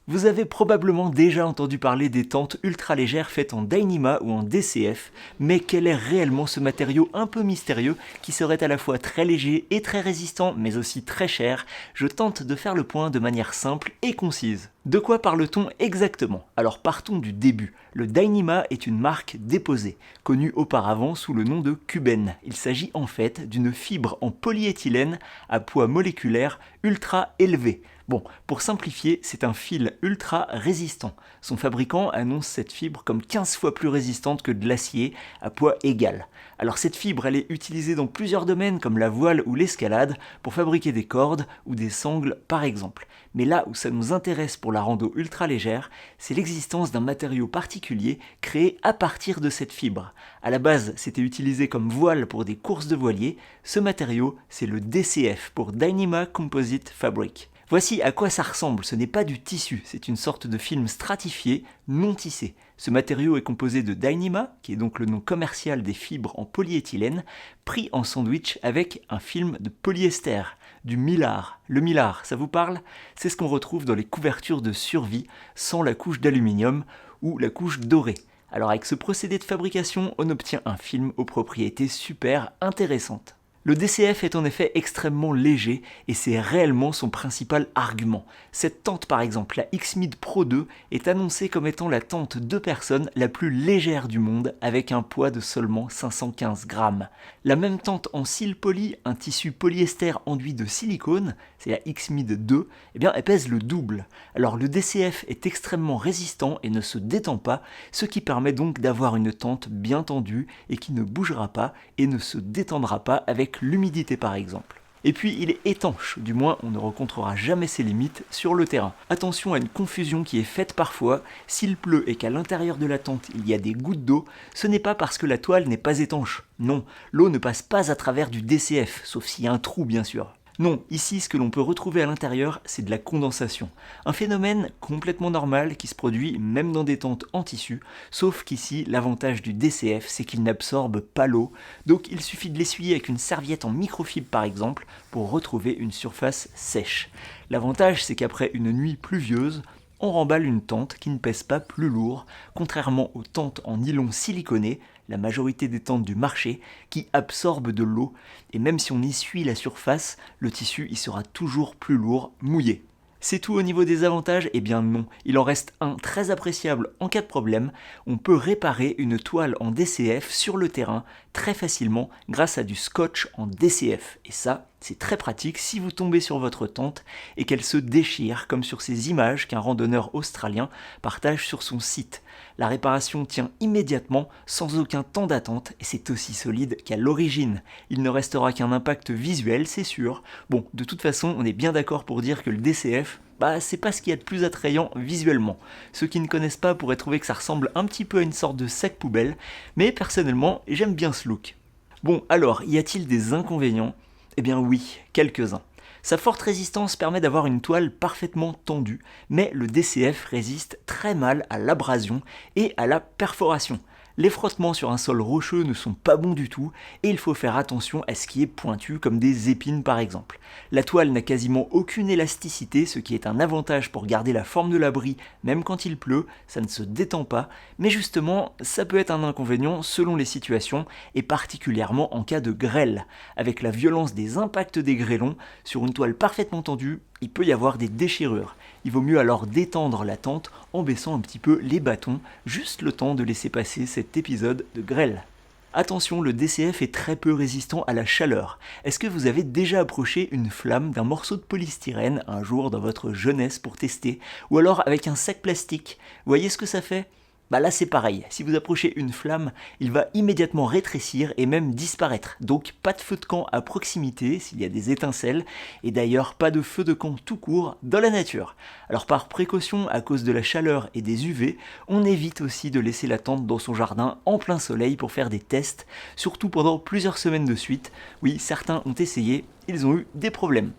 Vous avez probablement déjà entendu parler des tentes ultra légères faites en Dyneema ou en DCF, mais quel est réellement ce matériau un peu mystérieux qui serait à la fois très léger et très résistant, mais aussi très cher? Je tente de faire le point de manière simple et concise. De quoi parle-t-on exactement? Alors partons du début. Le Dyneema est une marque déposée, connue auparavant sous le nom de Cuben. Il s'agit en fait d'une fibre en polyéthylène à poids moléculaire ultra élevé. Bon, pour simplifier, c'est un fil ultra résistant. Son fabricant annonce cette fibre comme 15 fois plus résistante que de l'acier à poids égal. Alors cette fibre, elle est utilisée dans plusieurs domaines comme la voile ou l'escalade pour fabriquer des cordes ou des sangles par exemple. Mais là où ça nous intéresse pour la rando ultra légère, c'est l'existence d'un matériau particulier créé à partir de cette fibre. À la base, c'était utilisé comme voile pour des courses de voiliers. Ce matériau, c'est le DCF pour Dyneema Composite Fabric. Voici à quoi ça ressemble, ce n'est pas du tissu, c'est une sorte de film stratifié, non tissé. Ce matériau est composé de Dyneema, qui est donc le nom commercial des fibres en polyéthylène, pris en sandwich avec un film de polyester, du mylar. Le mylar, ça vous parle? C'est ce qu'on retrouve dans les couvertures de survie, sans la couche d'aluminium ou la couche dorée. Alors avec ce procédé de fabrication, on obtient un film aux propriétés super intéressantes. Le DCF est en effet extrêmement léger et c'est réellement son principal argument. Cette tente par exemple, la Xmid Pro 2, est annoncée comme étant la tente 2 personnes la plus légère du monde avec un poids de seulement 515 grammes. La même tente en cils poly, un tissu polyester enduit de silicone, c'est la Xmid 2, eh bien elle pèse le double. Alors le DCF est extrêmement résistant et ne se détend pas, ce qui permet donc d'avoir une tente bien tendue et qui ne bougera pas et ne se détendra pas avec l'humidité par exemple. Et puis il est étanche, du moins on ne rencontrera jamais ses limites sur le terrain. Attention à une confusion qui est faite parfois, s'il pleut et qu'à l'intérieur de la tente il y a des gouttes d'eau, ce n'est pas parce que la toile n'est pas étanche. Non, l'eau ne passe pas à travers du DCF, sauf s'il y a un trou bien sûr. Non, ici ce que l'on peut retrouver à l'intérieur, c'est de la condensation. Un phénomène complètement normal qui se produit même dans des tentes en tissu, sauf qu'ici l'avantage du DCF c'est qu'il n'absorbe pas l'eau, donc il suffit de l'essuyer avec une serviette en microfibre par exemple pour retrouver une surface sèche. L'avantage c'est qu'après une nuit pluvieuse, on remballe une tente qui ne pèse pas plus lourd, contrairement aux tentes en nylon siliconé, la majorité des tentes du marché, qui absorbent de l'eau, et même si on essuie la surface, le tissu y sera toujours plus lourd, mouillé. C'est tout au niveau des avantages? Eh bien non, il en reste un très appréciable en cas de problème, on peut réparer une toile en DCF sur le terrain très facilement grâce à du scotch en DCF. Et ça, c'est très pratique si vous tombez sur votre tente et qu'elle se déchire comme sur ces images qu'un randonneur australien partage sur son site. La réparation tient immédiatement, sans aucun temps d'attente, et c'est aussi solide qu'à l'origine. Il ne restera qu'un impact visuel, c'est sûr. Bon, de toute façon, on est bien d'accord pour dire que le DCF, c'est pas ce qu'il y a de plus attrayant visuellement. Ceux qui ne connaissent pas pourraient trouver que ça ressemble un petit peu à une sorte de sac poubelle, mais personnellement, j'aime bien ce look. Bon, alors, y a-t-il des inconvénients? Eh bien oui, quelques-uns. Sa forte résistance permet d'avoir une toile parfaitement tendue, mais le DCF résiste très mal à l'abrasion et à la perforation. Les frottements sur un sol rocheux ne sont pas bons du tout et il faut faire attention à ce qui est pointu comme des épines par exemple. La toile n'a quasiment aucune élasticité, ce qui est un avantage pour garder la forme de l'abri même quand il pleut, ça ne se détend pas, mais justement ça peut être un inconvénient selon les situations et particulièrement en cas de grêle. Avec la violence des impacts des grêlons, sur une toile parfaitement tendue, il peut y avoir des déchirures. Il vaut mieux alors détendre la tente en baissant un petit peu les bâtons, juste le temps de laisser passer cet épisode de grêle. Attention, le DCF est très peu résistant à la chaleur. Est-ce que vous avez déjà approché une flamme d'un morceau de polystyrène un jour dans votre jeunesse pour tester? Ou alors avec un sac plastique? Vous voyez ce que ça fait? Là c'est pareil, si vous approchez une flamme, il va immédiatement rétrécir et même disparaître. Donc pas de feu de camp à proximité s'il y a des étincelles, et d'ailleurs pas de feu de camp tout court dans la nature. Alors par précaution à cause de la chaleur et des UV, on évite aussi de laisser la tente dans son jardin en plein soleil pour faire des tests, surtout pendant plusieurs semaines de suite. Oui, certains ont essayé, ils ont eu des problèmes.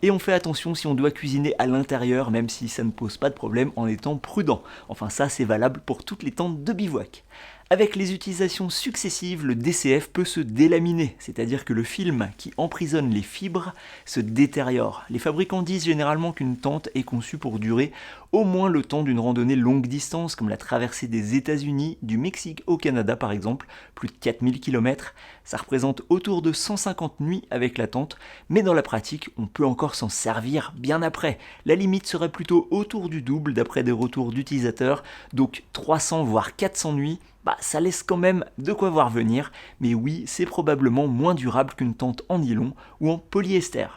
Et on fait attention si on doit cuisiner à l'intérieur, même si ça ne pose pas de problème en étant prudent. Enfin ça c'est valable pour toutes les tentes de bivouac. Avec les utilisations successives, le DCF peut se délaminer, c'est-à-dire que le film qui emprisonne les fibres se détériore. Les fabricants disent généralement qu'une tente est conçue pour durer au moins le temps d'une randonnée longue distance, comme la traversée des États-Unis, du Mexique au Canada par exemple, plus de 4000 km. Ça représente autour de 150 nuits avec la tente, mais dans la pratique, on peut encore s'en servir bien après. La limite serait plutôt autour du double d'après des retours d'utilisateurs, donc 300 voire 400 nuits. Ça laisse quand même de quoi voir venir, mais oui, c'est probablement moins durable qu'une tente en nylon ou en polyester.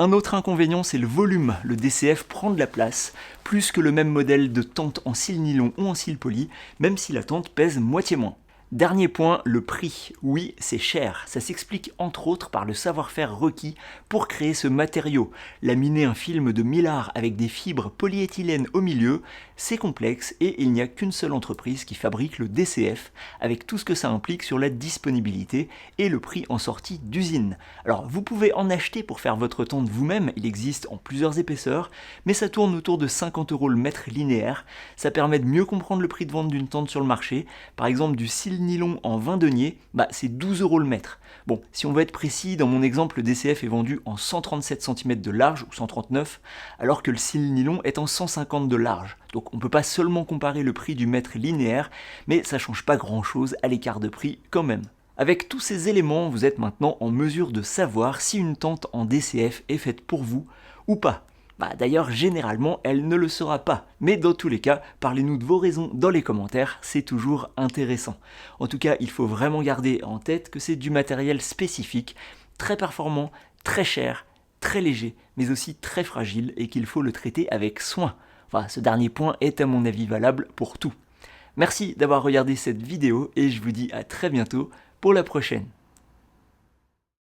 Un autre inconvénient, c'est le volume. Le DCF prend de la place, plus que le même modèle de tente en cils nylon ou en cils poly, même si la tente pèse moitié moins. Dernier point, le prix. Oui, c'est cher. Ça s'explique entre autres par le savoir-faire requis pour créer ce matériau. Laminer un film de 1000 art avec des fibres polyéthylène au milieu, c'est complexe et il n'y a qu'une seule entreprise qui fabrique le DCF, avec tout ce que ça implique sur la disponibilité et le prix en sortie d'usine. Alors, vous pouvez en acheter pour faire votre tente vous-même, il existe en plusieurs épaisseurs, mais ça tourne autour de 50 € le mètre linéaire. Ça permet de mieux comprendre le prix de vente d'une tente sur le marché. Par exemple, du cils nylon en 20 deniers, c'est 12 € le mètre. Bon, si on veut être précis, dans mon exemple, le DCF est vendu en 137 cm de large, ou 139, alors que le cils nylon est en 150 de large. Donc on ne peut pas seulement comparer le prix du mètre linéaire, mais ça change pas grand-chose à l'écart de prix quand même. Avec tous ces éléments, vous êtes maintenant en mesure de savoir si une tente en DCF est faite pour vous ou pas. D'ailleurs, généralement, elle ne le sera pas. Mais dans tous les cas, parlez-nous de vos raisons dans les commentaires, c'est toujours intéressant. En tout cas, il faut vraiment garder en tête que c'est du matériel spécifique, très performant, très cher, très léger, mais aussi très fragile et qu'il faut le traiter avec soin. Ce dernier point est à mon avis valable pour tout. Merci d'avoir regardé cette vidéo et je vous dis à très bientôt pour la prochaine.